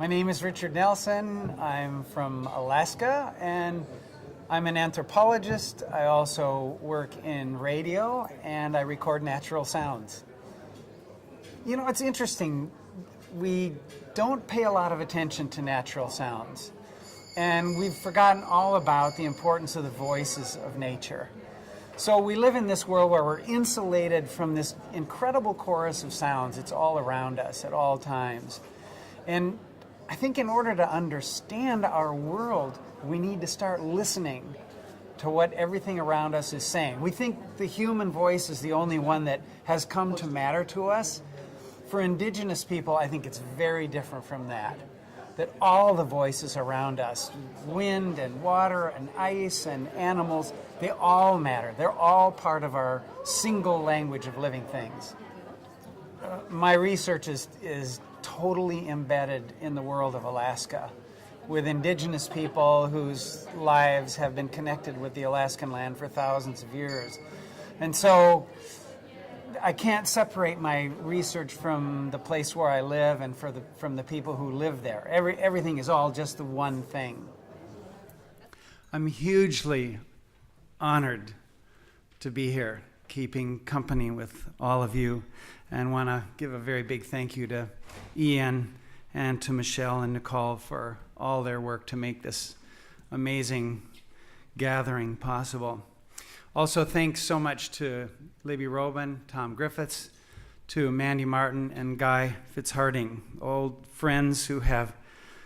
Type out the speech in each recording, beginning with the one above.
My name is Richard Nelson. I'm from Alaska, and I'm an anthropologist. I also work in radio, and I record natural sounds. You know, it's interesting. We don't pay a lot of attention to natural sounds, and we've forgotten all about the importance of the voices of nature. So we live in this world where we're insulated from this incredible chorus of sounds. It's all around us at all times. And I think in order to understand our world, we need to start listening to what everything around us is saying. We think the human voice is the only one that has come to matter to us. For indigenous people, I think it's very different from that. That all the voices around us, wind and water and ice and animals, they all matter. They're all part of our single language of living things. My research is totally embedded in the world of Alaska, with indigenous people whose lives have been connected with the Alaskan land for thousands of years. And so I can't separate my research from the place where I live and from the people who live there. Everything is all just the one thing. I'm hugely honored to be here, keeping company with all of you, and want to give a very big thank you to Ian and to Michelle and Nicole for all their work to make this amazing gathering possible. Also, thanks so much to Libby Robin, Tom Griffiths, to Mandy Martin and Guy Fitzharding, old friends who have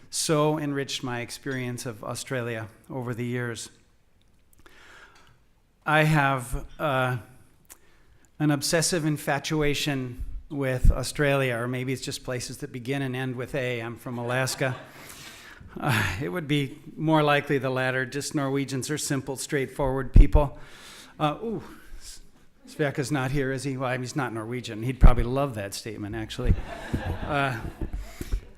so enriched my experience of Australia over the years. I have an obsessive infatuation with Australia, or maybe it's just places that begin and end with A. I'm from Alaska. It would be more likely the latter. Just Norwegians are simple, straightforward people. Sverker's not here, is he? Well, he's not Norwegian. He'd probably love that statement, actually. Are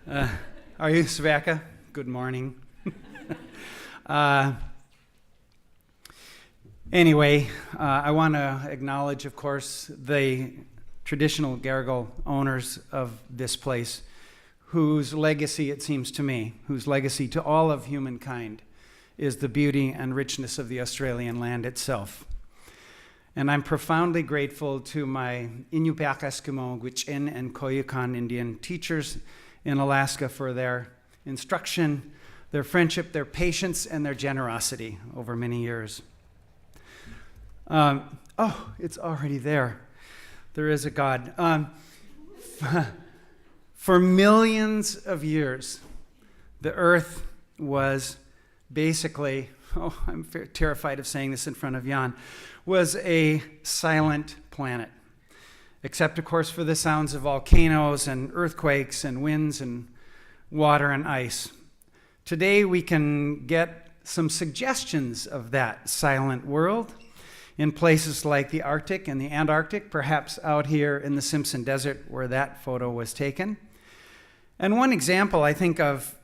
you Sverker? Good morning. Anyway, I want to acknowledge, of course, the traditional Garigal owners of this place, whose legacy, it seems to me, whose legacy to all of humankind is the beauty and richness of the Australian land itself. And I'm profoundly grateful to my Inupiaq Eskimo, Gwich'in, and Koyukon Indian teachers in Alaska for their instruction, their friendship, their patience, and their generosity over many years. It's already there. There is a God. For millions of years, the earth was basically, I'm terrified of saying this in front of Jan, was a silent planet. Except, of course, for the sounds of volcanoes and earthquakes and winds and water and ice. Today, we can get some suggestions of that silent world in places like the Arctic and the Antarctic, perhaps out here in the Simpson Desert where that photo was taken. And one example, I think, of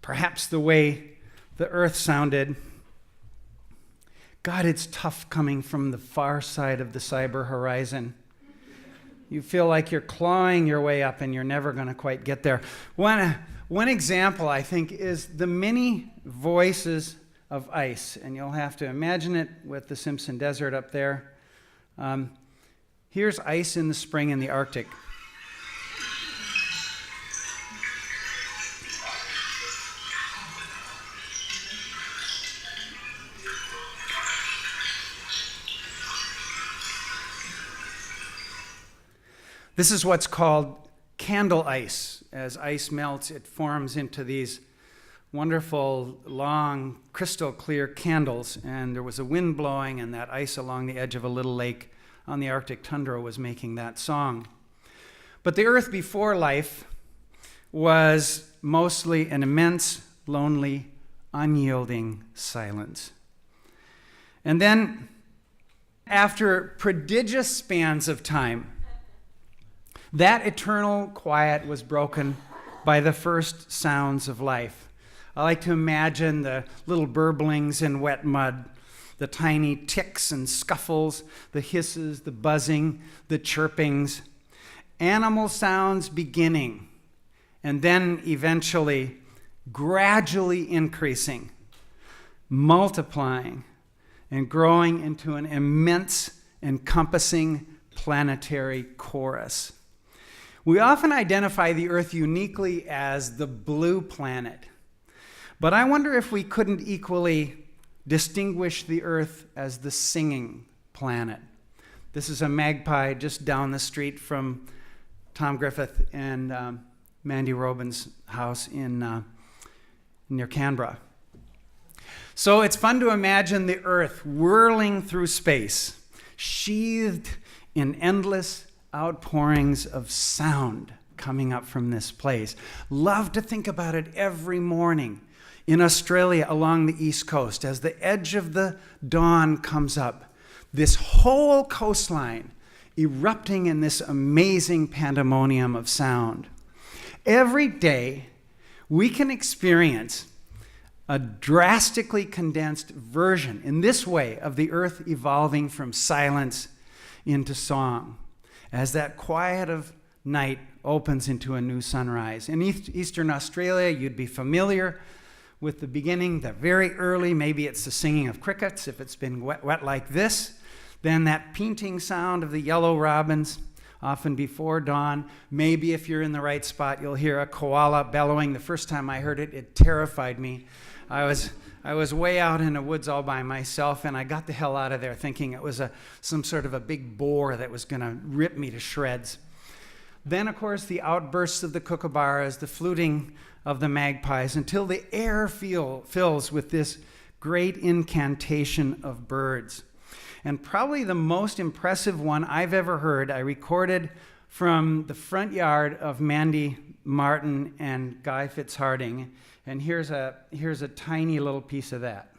perhaps the way the Earth sounded. God, it's tough coming from the far side of the cyber horizon. You feel like you're clawing your way up and you're never going to quite get there. One example, I think, is the many voices of ice, and you'll have to imagine it with the Simpson Desert up there. Here's ice in the spring in the Arctic. This is what's called candle ice. As ice melts, it forms into these wonderful, long, crystal clear candles, and there was a wind blowing, and that ice along the edge of a little lake on the Arctic tundra was making that song. But the Earth before life was mostly an immense, lonely, unyielding silence. And then, after prodigious spans of time, that eternal quiet was broken by the first sounds of life. I like to imagine the little burblings in wet mud, the tiny ticks and scuffles, the hisses, the buzzing, the chirpings, animal sounds beginning and then eventually gradually increasing, multiplying, and growing into an immense, encompassing planetary chorus. We often identify the Earth uniquely as the blue planet, but I wonder if we couldn't equally distinguish the Earth as the singing planet. This is a magpie just down the street from Tom Griffith and Mandy Robin's house in near Canberra. So it's fun to imagine the Earth whirling through space, sheathed in endless outpourings of sound coming up from this place. Love to think about it every morning in Australia along the East Coast as the edge of the dawn comes up. This whole coastline erupting in this amazing pandemonium of sound. Every day, we can experience a drastically condensed version in this way of the Earth evolving from silence into song, as that quiet of night opens into a new sunrise. In Eastern Australia, you'd be familiar with the beginning, the very early, maybe it's the singing of crickets if it's been wet like this, then that painting sound of the yellow robins, often before dawn. Maybe if you're in the right spot, you'll hear a koala bellowing. The first time I heard it, it terrified me. I was way out in the woods all by myself, and I got the hell out of there thinking it was some sort of a big boar that was going to rip me to shreds. Then, of course, the outbursts of the kookaburras, the fluting of the magpies, until the air fills with this great incantation of birds. And probably the most impressive one I've ever heard, I recorded from the front yard of Mandy Martin and Guy Fitzharding. And here's a tiny little piece of that.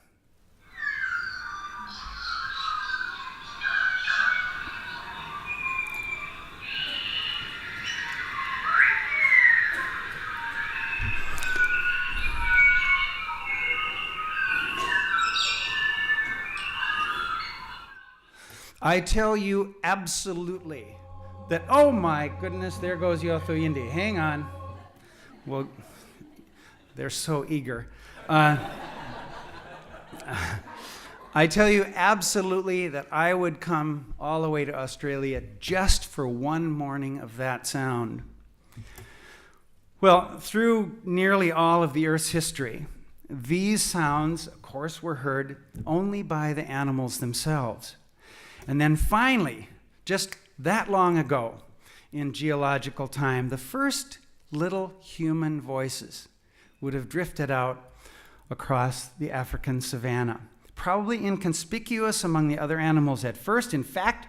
I tell you absolutely that, oh my goodness, there goes Yothu Yindi. Hang on. Well, they're so eager. I tell you absolutely that I would come all the way to Australia just for one morning of that sound. Well, through nearly all of the Earth's history, these sounds, of course, were heard only by the animals themselves. And then finally, just that long ago in geological time, the first little human voices would have drifted out across the African savanna, probably inconspicuous among the other animals at first. In fact,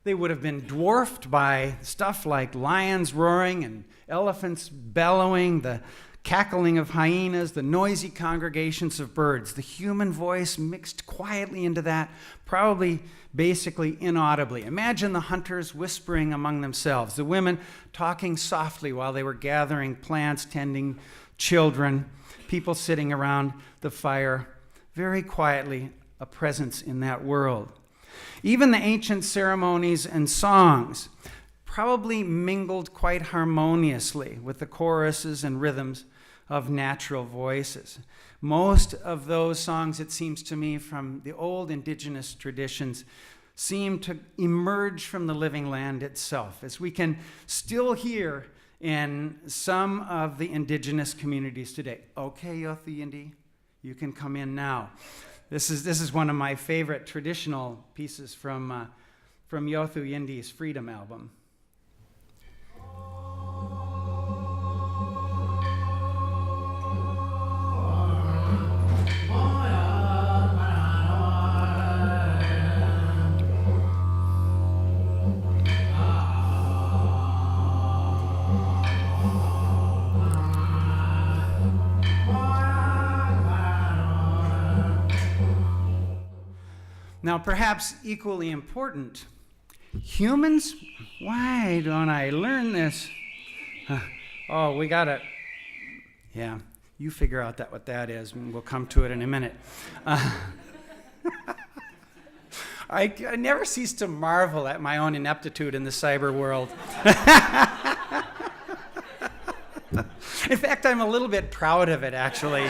they would have been dwarfed by stuff like lions roaring and elephants bellowing, the cackling of hyenas, the noisy congregations of birds. The human voice mixed quietly into that, probably basically inaudibly. Imagine the hunters whispering among themselves, the women talking softly while they were gathering plants, tending children, people sitting around the fire, very quietly, a presence in that world. Even the ancient ceremonies and songs probably mingled quite harmoniously with the choruses and rhythms of natural voices. Most of those songs, it seems to me, from the old indigenous traditions seem to emerge from the living land itself, as we can still hear in some of the indigenous communities today. Okay, Yothu Yindi, you can come in now. This is one of my favorite traditional pieces from Yothu Yindi's Freedom album. Now, perhaps equally important, humans, why don't I learn this? Oh, we got it. Yeah, you figure out what that is, and we'll come to it in a minute. I never cease to marvel at my own ineptitude in the cyber world. In fact, I'm a little bit proud of it, actually.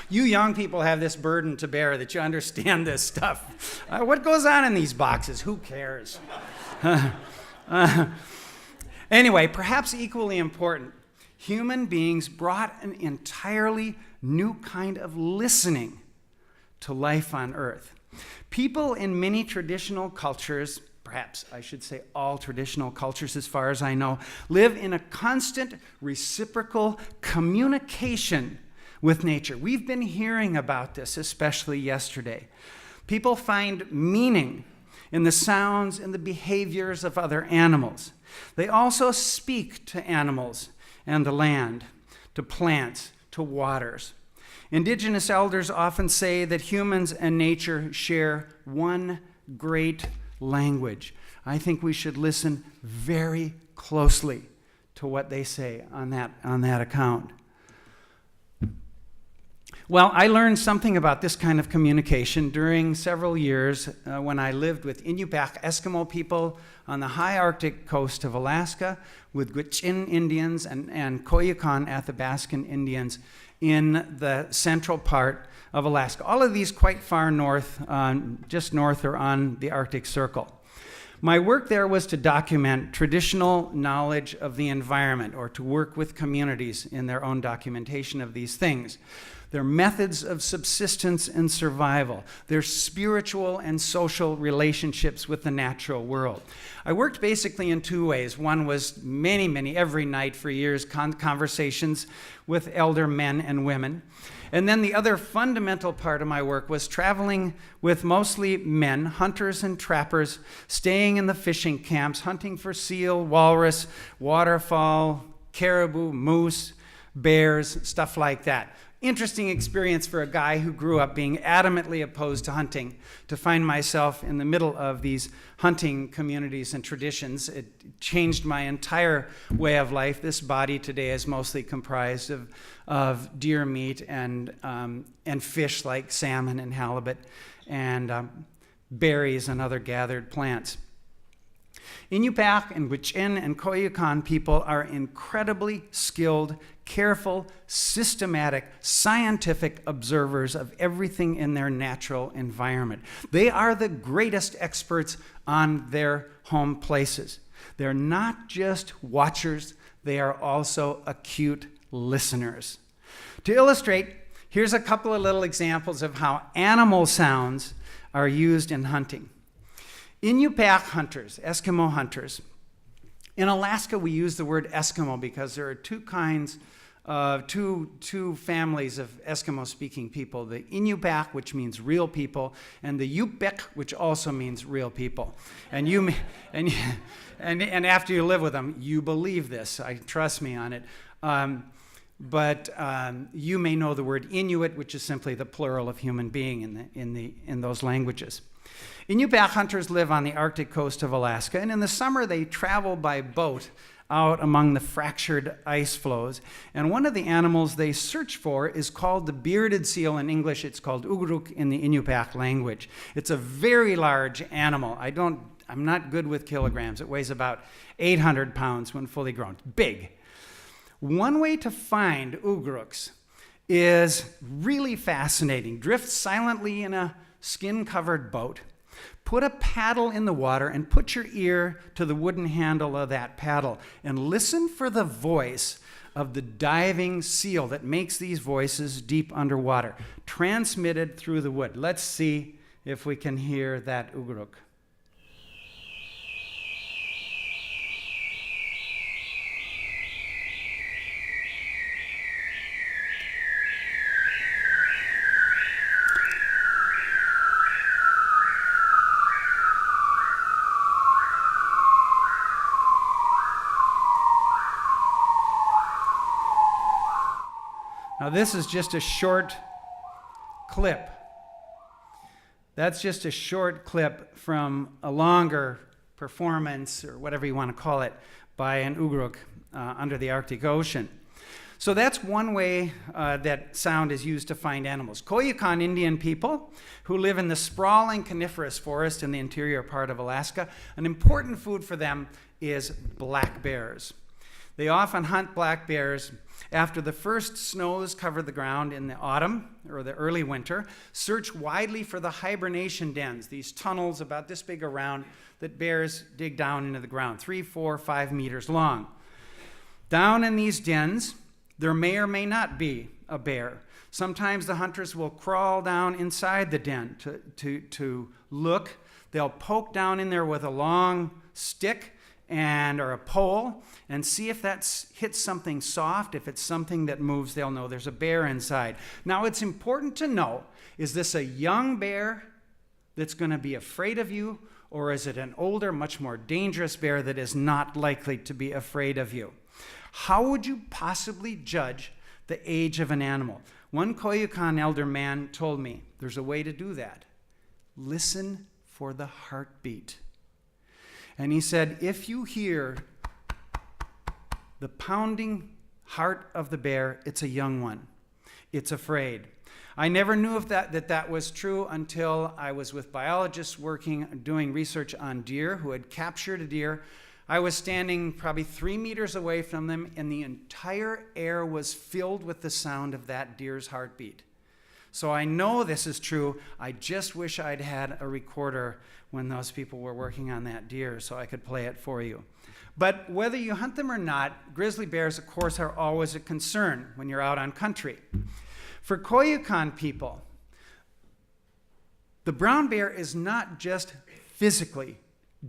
You young people have this burden to bear that you understand this stuff. What goes on in these boxes? Who cares? Anyway, perhaps equally important, human beings brought an entirely new kind of listening to life on earth. People in many traditional cultures, perhaps I should say all traditional cultures as far as I know, live in a constant reciprocal communication with nature. We've been hearing about this, especially yesterday. People find meaning in the sounds and the behaviors of other animals. They also speak to animals and the land, to plants, to waters. Indigenous elders often say that humans and nature share one great language. I think we should listen very closely to what they say on that account. Well, I learned something about this kind of communication during several years when I lived with Inupiaq Eskimo people on the high Arctic coast of Alaska, with Gwich'in Indians and Koyukon Athabascan Indians in the central part of Alaska. All of these quite far north, just north or on the Arctic Circle. My work there was to document traditional knowledge of the environment, or to work with communities in their own documentation of these things. Their methods of subsistence and survival, their spiritual and social relationships with the natural world. I worked basically in two ways. One was every night for years, conversations with elder men and women. And then the other fundamental part of my work was traveling with mostly men, hunters and trappers, staying in the fishing camps, hunting for seal, walrus, waterfowl, caribou, moose, bears, stuff like that. Interesting experience for a guy who grew up being adamantly opposed to hunting, to find myself in the middle of these hunting communities and traditions. It changed my entire way of life. This body today is mostly comprised of deer meat and fish like salmon and halibut, and berries and other gathered plants. Inupiaq and Gwich'in and Koyukon people are incredibly skilled, careful, systematic, scientific observers of everything in their natural environment. They are the greatest experts on their home places. They're not just watchers, they are also acute listeners. To illustrate, here's a couple of little examples of how animal sounds are used in hunting. Inupiaq hunters, Eskimo hunters. In Alaska, we use the word Eskimo because there are two families of Eskimo-speaking people: the Inupiaq, which means real people, and the Yupik, which also means real people. And and after you live with them, you believe this. Trust me on it. But you may know the word Inuit, which is simply the plural of human being in those languages. Inupiaq hunters live on the Arctic coast of Alaska, and in the summer they travel by boat out among the fractured ice floes. And one of the animals they search for is called the bearded seal. In English, it's called ugruk in the Inupiaq language. It's a very large animal. I'm not good with kilograms. It weighs about 800 pounds when fully grown. Big. One way to find ugruks is really fascinating. Drift silently in a skin-covered boat, put a paddle in the water, and put your ear to the wooden handle of that paddle, and listen for the voice of the diving seal that makes these voices deep underwater, transmitted through the wood. Let's see if we can hear that ugruk. Now, this is just a short clip. That's just a short clip from a longer performance, or whatever you want to call it, by an ugruk under the Arctic Ocean. So that's one way that sound is used to find animals. Koyukon Indian people who live in the sprawling coniferous forest in the interior part of Alaska, an important food for them is black bears. They often hunt black bears after the first snows cover the ground in the autumn or the early winter. Search widely for the hibernation dens, these tunnels about this big around that bears dig down into the ground, 3, 4, 5 meters long. Down in these dens, there may or may not be a bear. Sometimes the hunters will crawl down inside the den to look. They'll poke down in there with a long stick or a pole and see if that hits something soft. If it's something that moves, they'll know there's a bear inside. Now, it's important to know, is this a young bear that's going to be afraid of you, or is it an older, much more dangerous bear that is not likely to be afraid of you? How would you possibly judge the age of an animal? One Koyukon elder man told me there's a way to do that. Listen for the heartbeat. And he said, if you hear the pounding heart of the bear, it's a young one. It's afraid. I never knew if that was true until I was with biologists doing research on deer who had captured a deer. I was standing probably 3 meters away from them, and the entire air was filled with the sound of that deer's heartbeat. So I know this is true. I just wish I'd had a recorder when those people were working on that deer so I could play it for you. But whether you hunt them or not, grizzly bears, of course, are always a concern when you're out on country. For Koyukon people, the brown bear is not just physically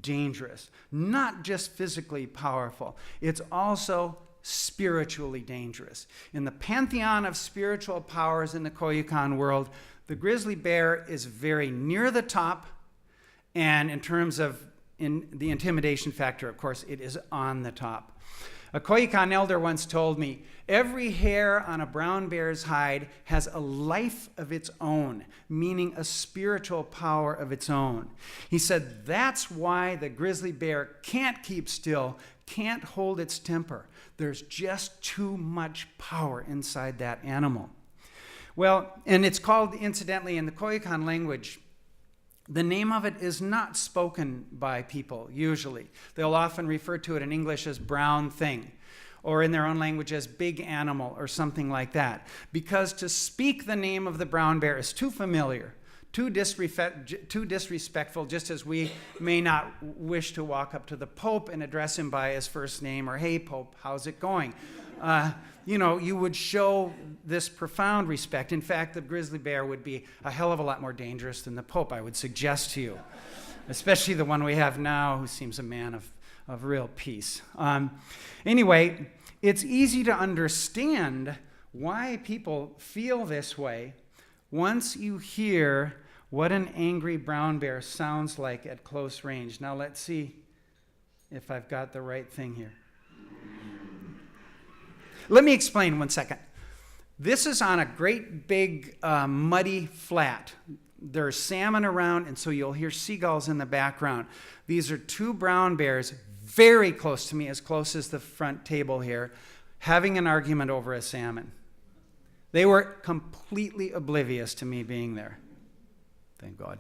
dangerous, not just physically powerful. It's also spiritually dangerous. In the pantheon of spiritual powers in the Koyukon world, the grizzly bear is very near the top, and in terms of the intimidation factor, of course, it is on the top. A Koyukon elder once told me, every hair on a brown bear's hide has a life of its own, meaning a spiritual power of its own. He said that's why the grizzly bear can't keep still, can't hold its temper. There's just too much power inside that animal. Well, and it's called, incidentally, in the Koyukon language, the name of it is not spoken by people, usually. They'll often refer to it in English as brown thing, or in their own language as big animal, or something like that. Because to speak the name of the brown bear is too familiar, too disrespectful, just as we may not wish to walk up to the Pope and address him by his first name, or, hey, Pope, how's it going? You would show this profound respect. In fact, the grizzly bear would be a hell of a lot more dangerous than the Pope, I would suggest to you, especially the one we have now, who seems a man of real peace. Anyway, it's easy to understand why people feel this way once you hear what an angry brown bear sounds like at close range. Now let's see if I've got the right thing here. Let me explain 1 second. This is on a great big muddy flat. There's salmon around, and so you'll hear seagulls in the background. These are 2 brown bears very close to me, as close as the front table here, having an argument over a salmon. They were completely oblivious to me being there. Thank God.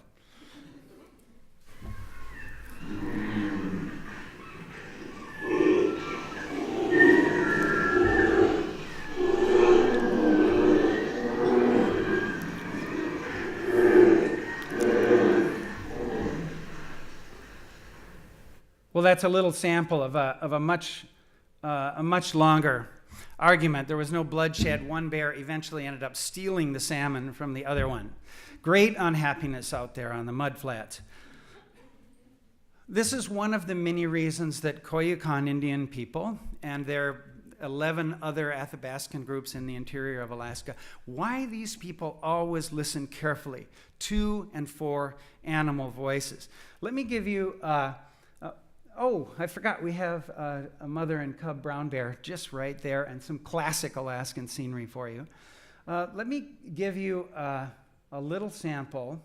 Well, that's a little sample of a much longer argument. There was no bloodshed. One bear eventually ended up stealing the salmon from the other one. Great unhappiness out there on the mud flats. This is one of the many reasons that Koyukon Indian people and their 11 other Athabascan groups in the interior of Alaska, why these people always listen carefully to and for animal voices. Let me give you I forgot we have a mother and cub brown bear just right there, and some classic Alaskan scenery for you. Let me give you a little sample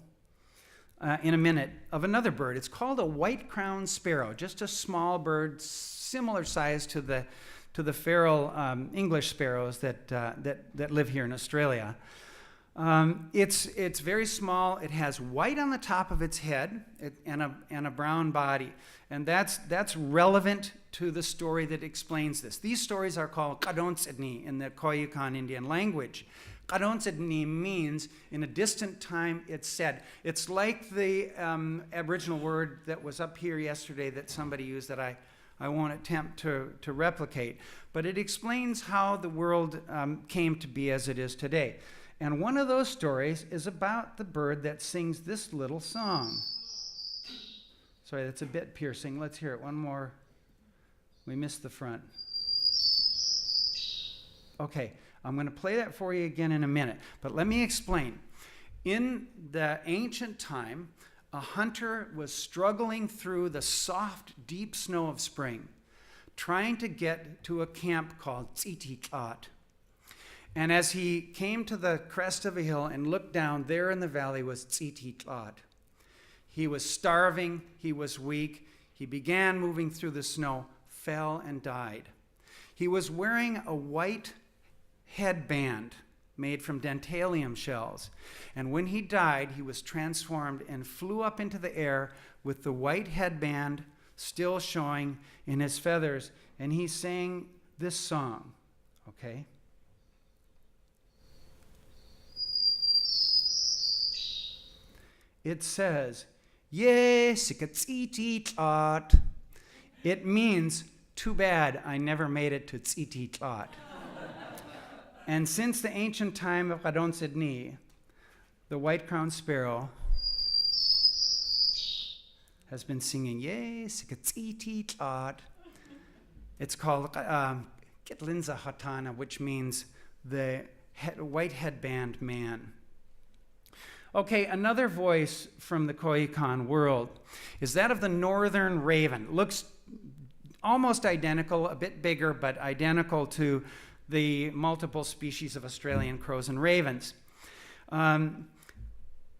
in a minute of another bird. It's called a white-crowned sparrow, just a small bird, similar size to the feral English sparrows that live here in Australia. It's very small. It has white on the top of its head and a brown body. And that's relevant to the story that explains this. These stories are called Sidney in the Koyukon Indian language. Sidney means in a distant time it's said. It's like the Aboriginal word that was up here yesterday that somebody used that I won't attempt to replicate. But it explains how the world came to be as it is today. And one of those stories is about the bird that sings this little song. Sorry, that's a bit piercing. Let's hear it one more. We missed the front. Okay, I'm going to play that for you again in a minute. But let me explain. In the ancient time, a hunter was struggling through the soft, deep snow of spring, trying to get to a camp called Tsitiklat. And as he came to the crest of a hill and looked down, there in the valley was Tsitiklat. He was starving, he was weak, he began moving through the snow, fell and died. He was wearing a white headband made from dentalium shells. And when he died, he was transformed and flew up into the air with the white headband still showing in his feathers. And he sang this song, okay? It says, yes, Tsitiklat. It means, too bad I never made it to Tsitiklat. And since the ancient time of Sidney, the white-crowned sparrow has been singing, yes, Tsitiklat. It's called Kitlinza Hatana, which means the white headband man. Okay, another voice from the Koyukon world is that of the northern raven. Looks almost identical, a bit bigger, but identical to the multiple species of Australian crows and ravens.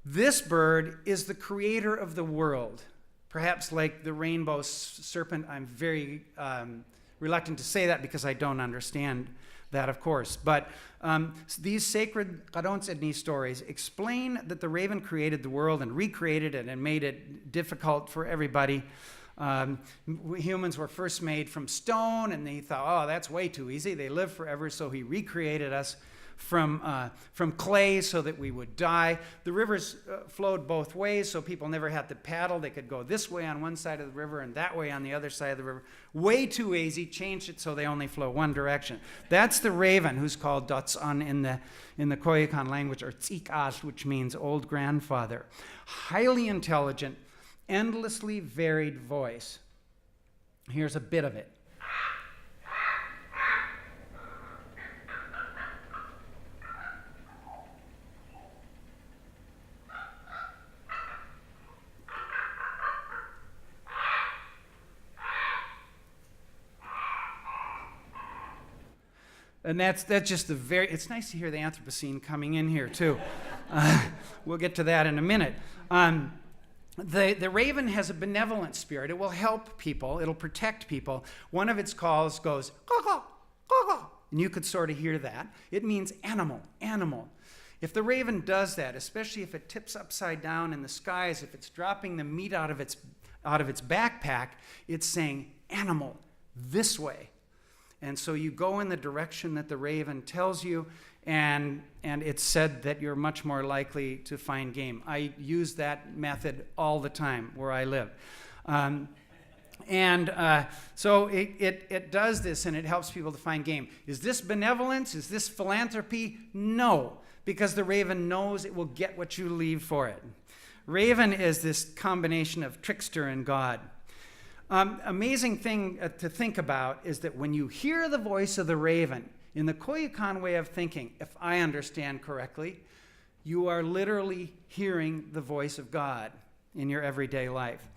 This bird is the creator of the world. Perhaps like the rainbow serpent. I'm very reluctant to say that because I don't understand that, of course. But these sacred Sidney stories explain that the raven created the world and recreated it and made it difficult for everybody. Humans were first made from stone, and they thought, oh, that's way too easy. They live forever, so he recreated us from clay so that we would die. The rivers flowed both ways, so people never had to paddle. They could go this way on one side of the river and that way on the other side of the river. Way too easy. Changed it so they only flow one direction. That's the raven, who's called Dotsan in the Koyukon language, or Tsikas, which means old grandfather. Highly intelligent, endlessly varied voice. Here's a bit of it. And that's just it's nice to hear the Anthropocene coming in here too. We'll get to that in a minute. The raven has a benevolent spirit. It will help people. It'll protect people. One of its calls goes, caw, caw, and you could sort of hear that. It means animal, animal. If the raven does that, especially if it tips upside down in the skies, if it's dropping the meat out of its backpack, it's saying, animal, this way. And so you go in the direction that the raven tells you, and it's said that you're much more likely to find game. I use that method all the time where I live. So it does this, and it helps people to find game. Is this benevolence? Is this philanthropy? No, because the raven knows it will get what you leave for it. Raven is this combination of trickster and God. Amazing thing to think about is that when you hear the voice of the raven, in the Koyukon way of thinking, if I understand correctly, you are literally hearing the voice of God in your everyday life.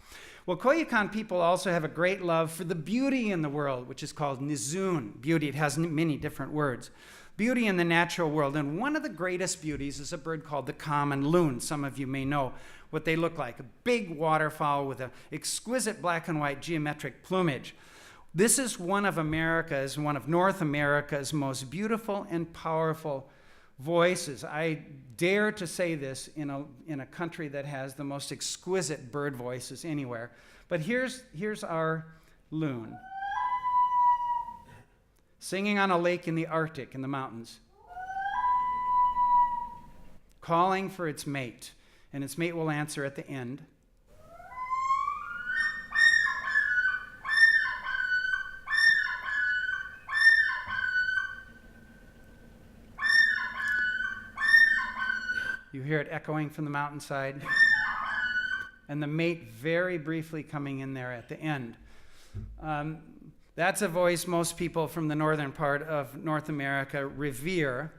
Well, Koyukon people also have a great love for the beauty in the world, which is called nizun, beauty. It has many different words. Beauty in the natural world. And one of the greatest beauties is a bird called the common loon. Some of you may know what they look like. A big waterfowl with an exquisite black and white geometric plumage. This is one of North America's most beautiful and powerful voices. I dare to say this in a country that has the most exquisite bird voices anywhere. But here's our loon, singing on a lake in the Arctic, in the mountains, calling for its mate, and its mate will answer at the end. You hear it echoing from the mountainside, and the mate very briefly coming in there at the end. That's a voice most people from the northern part of North America revere.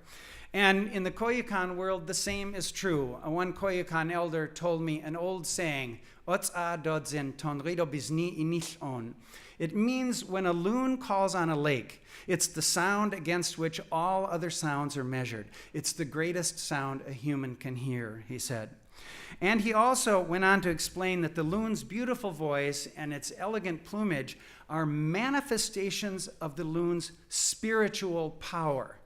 And in the Koyukon world, the same is true. One Koyukon elder told me an old saying, "Otsa dodzin tonrido bizni inishon." It means when a loon calls on a lake, it's the sound against which all other sounds are measured. It's the greatest sound a human can hear, he said. And he also went on to explain that the loon's beautiful voice and its elegant plumage are manifestations of the loon's spiritual power.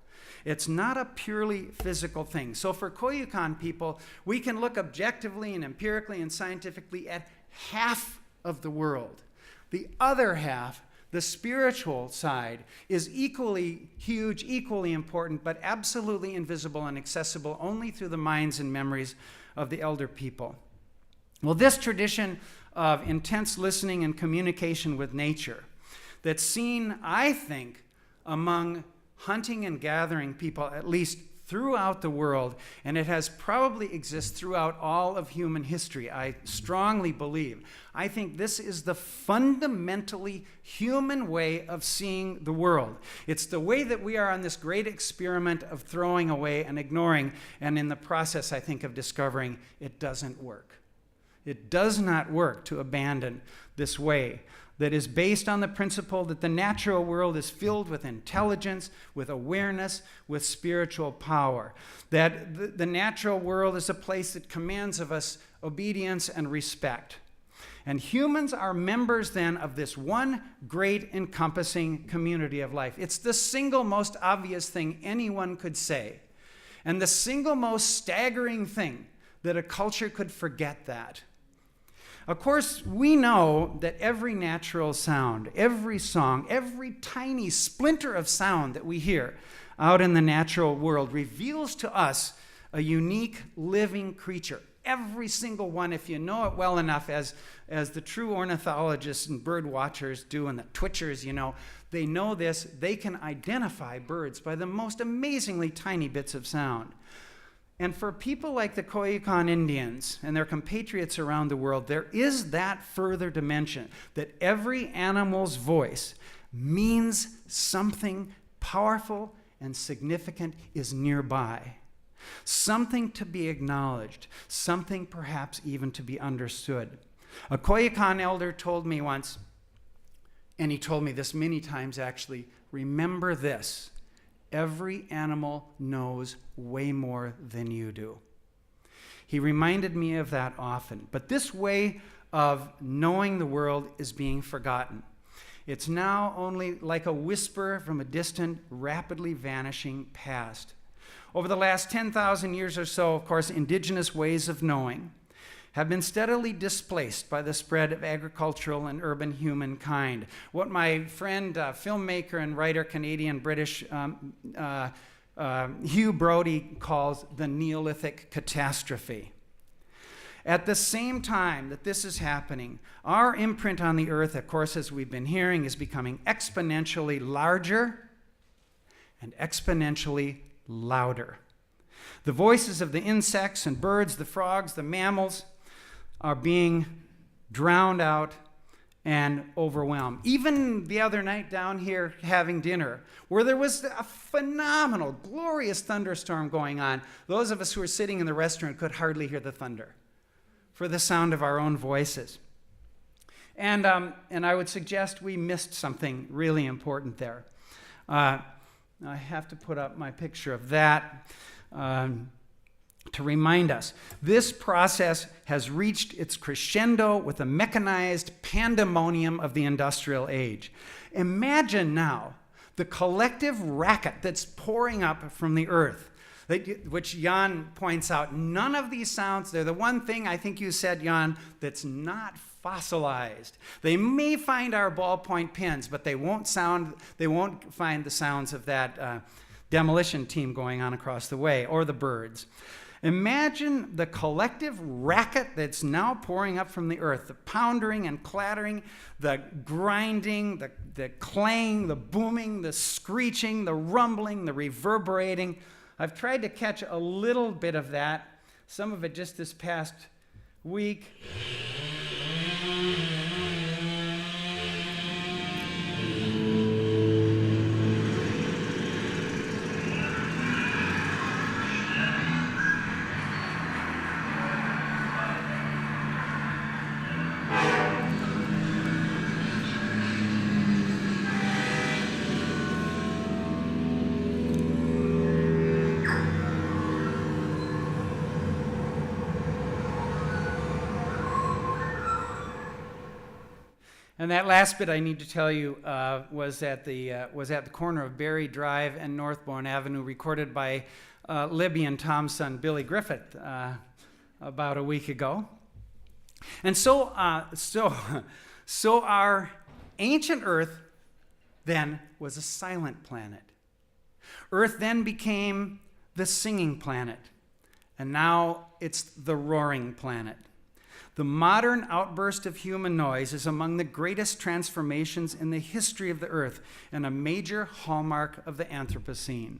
It's not a purely physical thing. So for Koyukon people, we can look objectively and empirically and scientifically at half of the world. The other half, the spiritual side, is equally huge, equally important, but absolutely invisible and accessible only through the minds and memories of the elder people. Well, this tradition of intense listening and communication with nature that's seen, I think, among hunting and gathering people, at least throughout the world, and it has probably exists throughout all of human history, I strongly believe. I think this is the fundamentally human way of seeing the world. It's the way that we are on this great experiment of throwing away and ignoring, and in the process, I think, of discovering it doesn't work. It does not work to abandon this way that is based on the principle that the natural world is filled with intelligence, with awareness, with spiritual power. That the natural world is a place that commands of us obedience and respect. And humans are members then of this one great encompassing community of life. It's the single most obvious thing anyone could say. And the single most staggering thing that a culture could forget that. Of course, we know that every natural sound, every song, every tiny splinter of sound that we hear out in the natural world reveals to us a unique living creature. Every single one, if you know it well enough, as the true ornithologists and bird watchers do, and the twitchers, they know this. They can identify birds by the most amazingly tiny bits of sound. And for people like the Koyukon Indians and their compatriots around the world, there is that further dimension that every animal's voice means something powerful and significant is nearby. Something to be acknowledged, something perhaps even to be understood. A Koyukon elder told me once, and he told me this many times actually, remember this. Every animal knows way more than you do. He reminded me of that often. But this way of knowing the world is being forgotten. It's now only like a whisper from a distant, rapidly vanishing past. Over the last 10,000 years or so, of course, indigenous ways of knowing have been steadily displaced by the spread of agricultural and urban humankind. What my friend, filmmaker and writer, Canadian-British Hugh Brody calls the Neolithic catastrophe. At the same time that this is happening, our imprint on the earth, of course, as we've been hearing, is becoming exponentially larger and exponentially louder. The voices of the insects and birds, the frogs, the mammals, are being drowned out and overwhelmed. Even the other night down here having dinner, where there was a phenomenal, glorious thunderstorm going on, those of us who were sitting in the restaurant could hardly hear the thunder for the sound of our own voices. And I would suggest we missed something really important there. I have to put up my picture of that. To remind us, this process has reached its crescendo with the mechanized pandemonium of the industrial age. Imagine now the collective racket that's pouring up from the earth, which Jan points out. None of these sounds, they're the one thing I think you said, Jan, that's not fossilized. They may find our ballpoint pens, but they won't find the sounds of that demolition team going on across the way, or the birds. Imagine the collective racket that's now pouring up from the earth, the pounding and clattering, the grinding, the clang, the booming, the screeching, the rumbling, the reverberating. I've tried to catch a little bit of that, some of it just this past week. And that last bit I need to tell you was at the corner of Berry Drive and Northbourne Avenue, recorded by Libby and Tom's son Billy Griffith about a week ago. And so our ancient Earth then was a silent planet. Earth then became the singing planet, and now it's the roaring planet. The modern outburst of human noise is among the greatest transformations in the history of the earth and a major hallmark of the Anthropocene.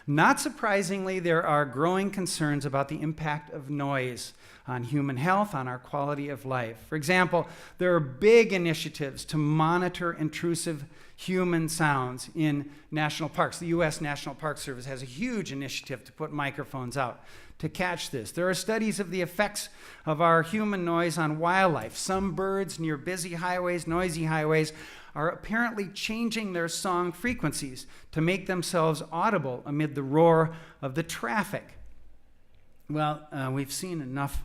Not surprisingly, there are growing concerns about the impact of noise on human health, on our quality of life. For example, there are big initiatives to monitor intrusive human sounds in national parks. The U.S. National Park Service has a huge initiative to put microphones out to catch this. There are studies of the effects of our human noise on wildlife. Some birds near busy highways, noisy highways, are apparently changing their song frequencies to make themselves audible amid the roar of the traffic. Well, we've seen enough,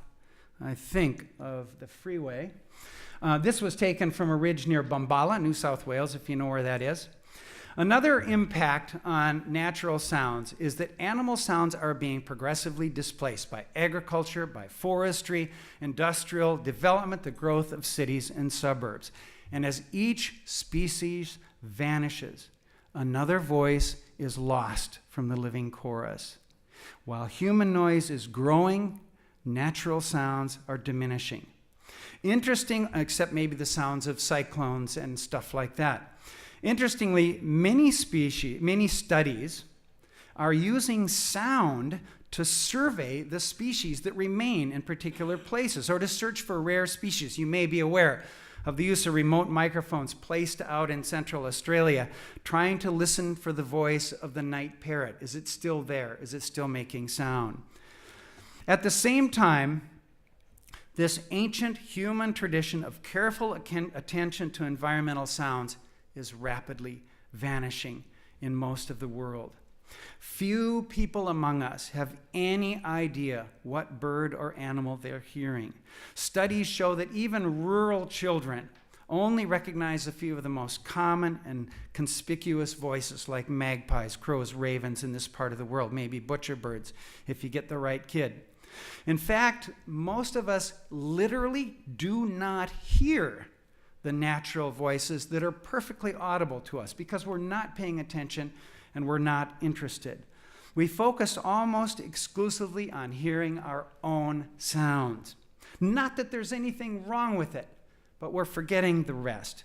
I think, of the freeway. This was taken from a ridge near Bombala, New South Wales, if you know where that is. Another impact on natural sounds is that animal sounds are being progressively displaced by agriculture, by forestry, industrial development, the growth of cities and suburbs. And as each species vanishes, another voice is lost from the living chorus. While human noise is growing, natural sounds are diminishing. Interesting, except maybe the sounds of cyclones and stuff like that. Interestingly, many studies are using sound to survey the species that remain in particular places or to search for rare species. You may be aware of the use of remote microphones placed out in Central Australia, trying to listen for the voice of the night parrot. Is it still there? Is it still making sound? At the same time, this ancient human tradition of careful attention to environmental sounds is rapidly vanishing in most of the world. Few people among us have any idea what bird or animal they're hearing. Studies show that even rural children only recognize a few of the most common and conspicuous voices, like magpies, crows, ravens in this part of the world, maybe butcher birds if you get the right kid. In fact, most of us literally do not hear the natural voices that are perfectly audible to us because we're not paying attention and we're not interested. We focus almost exclusively on hearing our own sounds. Not that there's anything wrong with it, but we're forgetting the rest.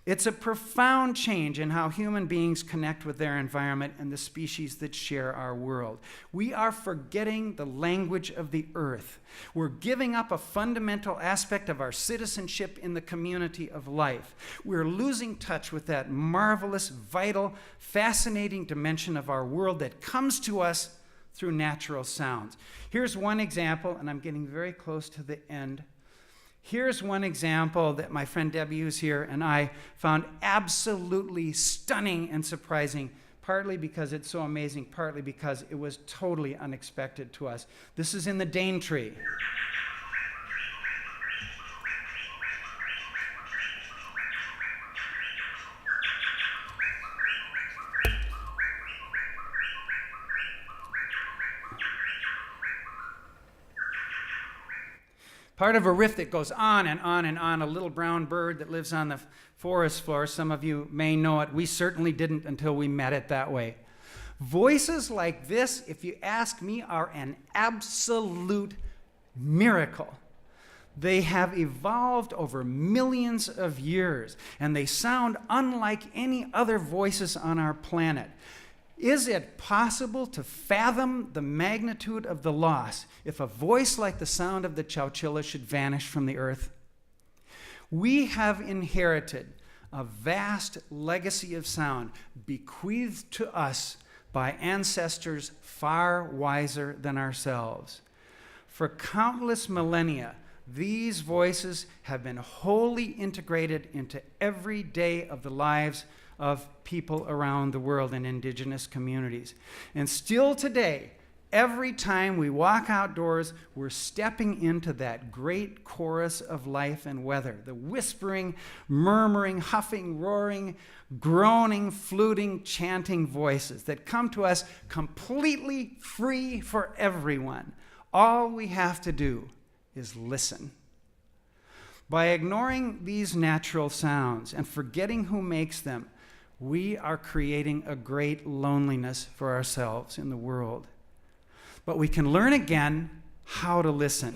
It's a profound change in how human beings connect with their environment and the species that share our world. We are forgetting the language of the earth. We're giving up a fundamental aspect of our citizenship in the community of life. We're losing touch with that marvelous, vital, fascinating dimension of our world that comes to us through natural sounds. Here's one example, and I'm getting very close to the end. Here's one example that my friend Debbie, who's here, and I found absolutely stunning and surprising, partly because it's so amazing, partly because it was totally unexpected to us. This is in the Daintree. Part of a riff that goes on and on and on, a little brown bird that lives on the forest floor. Some of you may know it. We certainly didn't until we met it that way. Voices like this, if you ask me, are an absolute miracle. They have evolved over millions of years, and they sound unlike any other voices on our planet. Is it possible to fathom the magnitude of the loss if a voice like the sound of the chowchilla should vanish from the earth? We have inherited a vast legacy of sound bequeathed to us by ancestors far wiser than ourselves. For countless millennia, these voices have been wholly integrated into every day of the lives of people around the world in indigenous communities. And still today, every time we walk outdoors, we're stepping into that great chorus of life and weather, the whispering, murmuring, huffing, roaring, groaning, fluting, chanting voices that come to us completely free for everyone. All we have to do is listen. By ignoring these natural sounds and forgetting who makes them, we are creating a great loneliness for ourselves in the world. But we can learn again how to listen.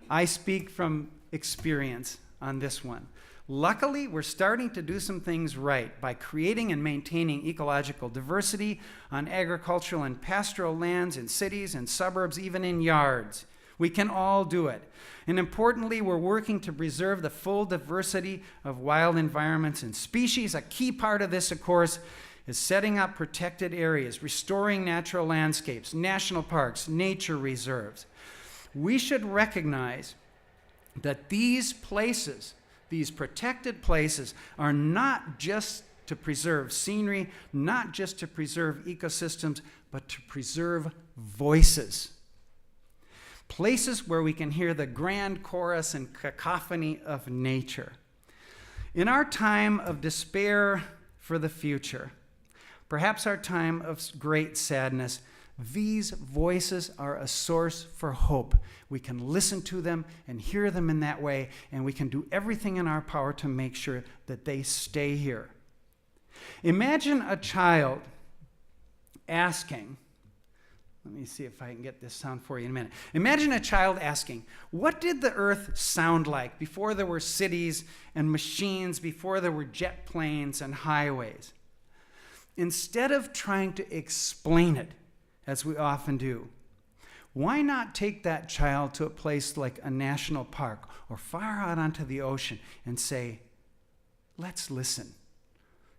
I speak from experience on this one. Luckily, we're starting to do some things right by creating and maintaining ecological diversity on agricultural and pastoral lands in cities and suburbs, even in yards. We can all do it. And importantly, we're working to preserve the full diversity of wild environments and species. A key part of this, of course, is setting up protected areas, restoring natural landscapes, national parks, nature reserves. We should recognize that these places, these protected places, are not just to preserve scenery, not just to preserve ecosystems, but to preserve voices. Places where we can hear the grand chorus and cacophony of nature. In our time of despair for the future, perhaps our time of great sadness, these voices are a source for hope. We can listen to them and hear them in that way, and we can do everything in our power to make sure that they stay here. Imagine a child asking, let me see if I can get this sound for you in a minute. Imagine a child asking, what did the earth sound like before there were cities and machines, before there were jet planes and highways? Instead of trying to explain it, as we often do, why not take that child to a place like a national park or far out onto the ocean and say, let's listen.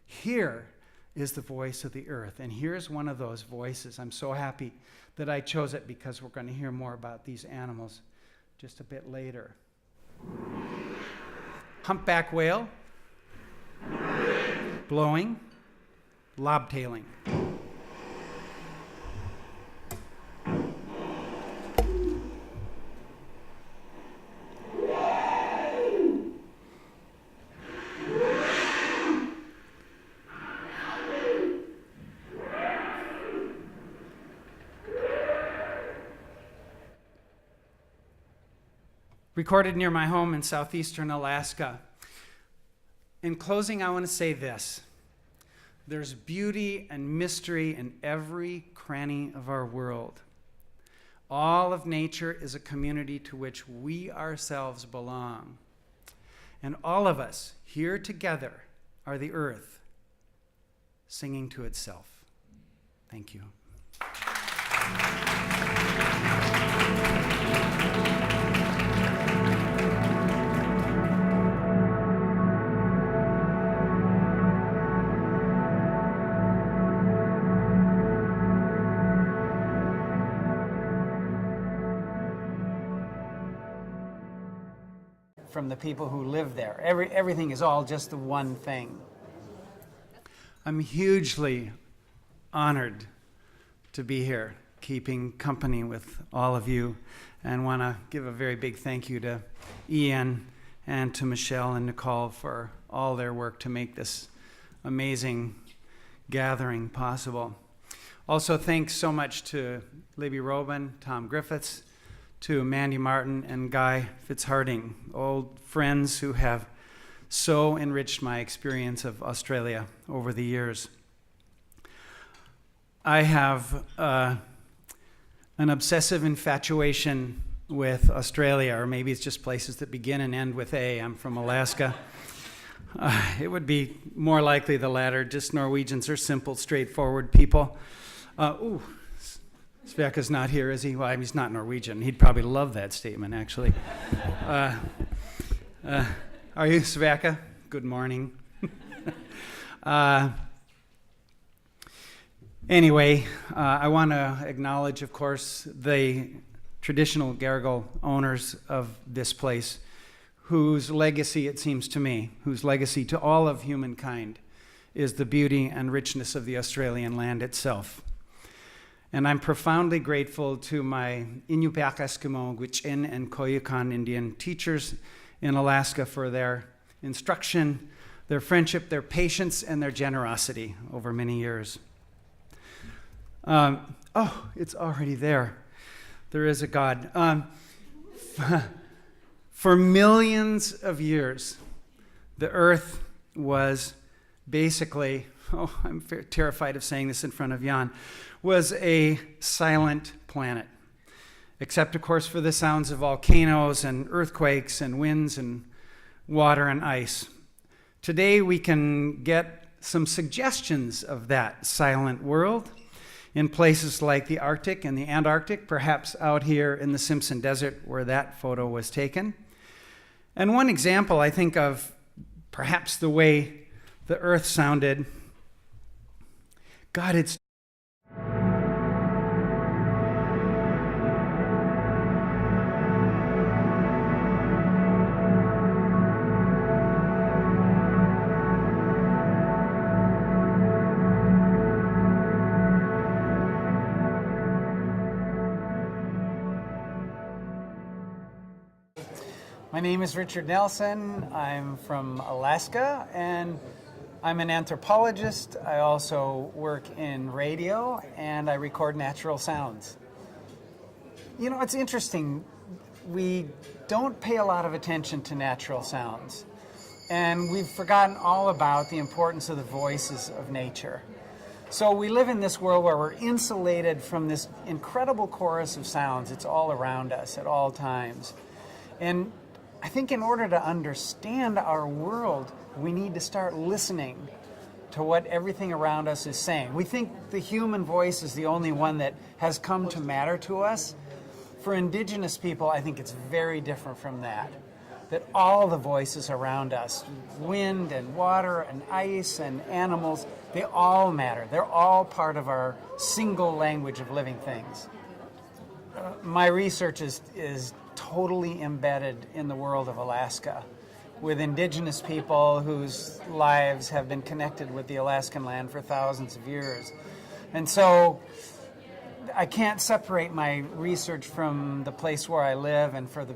Here is the voice of the earth, and here's one of those voices. I'm so happy that I chose it because we're going to hear more about these animals just a bit later. Humpback whale, blowing, lobtailing. Recorded near my home in southeastern Alaska. In closing, I want to say this. There's beauty and mystery in every cranny of our world. All of nature is a community to which we ourselves belong. And all of us here together are the earth singing to itself. Thank you. From the people who live there. Everything is all just the one thing. I'm hugely honored to be here, keeping company with all of you, and want to give a very big thank you to Ian and to Michelle and Nicole for all their work to make this amazing gathering possible. Also, thanks so much to Libby Robin, Tom Griffiths, to Mandy Martin and Guy Fitzharding, old friends who have so enriched my experience of Australia over the years. I have an obsessive infatuation with Australia, or maybe it's just places that begin and end with A. I'm from Alaska. It would be more likely the latter. Just Norwegians are simple, straightforward people. Sverker's not here, is he? Well, he's not Norwegian. He'd probably love that statement, actually. Are you, Sverker? Good morning. Anyway, I want to acknowledge, of course, the traditional Garigal owners of this place, whose legacy, it seems to me, whose legacy to all of humankind is the beauty and richness of the Australian land itself. And I'm profoundly grateful to my Inupiaq Eskimo, Gwich'in, and Koyukon Indian teachers in Alaska for their instruction, their friendship, their patience, and their generosity over many years. It's already there. There is a God. For millions of years, the earth was basically, I'm terrified of saying this in front of Jan, was a silent planet. Except, of course, for the sounds of volcanoes and earthquakes and winds and water and ice. Today, we can get some suggestions of that silent world in places like the Arctic and the Antarctic, perhaps out here in the Simpson Desert where that photo was taken. And one example, I think, of perhaps the way the earth sounded, God, it's My name is Richard Nelson. I'm from Alaska, and I'm an anthropologist. I also work in radio, and I record natural sounds. You know, it's interesting. We don't pay a lot of attention to natural sounds, and we've forgotten all about the importance of the voices of nature. So we live in this world where we're insulated from this incredible chorus of sounds. It's all around us at all times. And I think in order to understand our world, we need to start listening to what everything around us is saying. We think the human voice is the only one that has come to matter to us. For indigenous people, I think it's very different from that. That all the voices around us, wind and water and ice and animals, they all matter. They're all part of our single language of living things. My research is totally embedded in the world of Alaska, with indigenous people whose lives have been connected with the Alaskan land for thousands of years. And so I can't separate my research from the place where I live and for the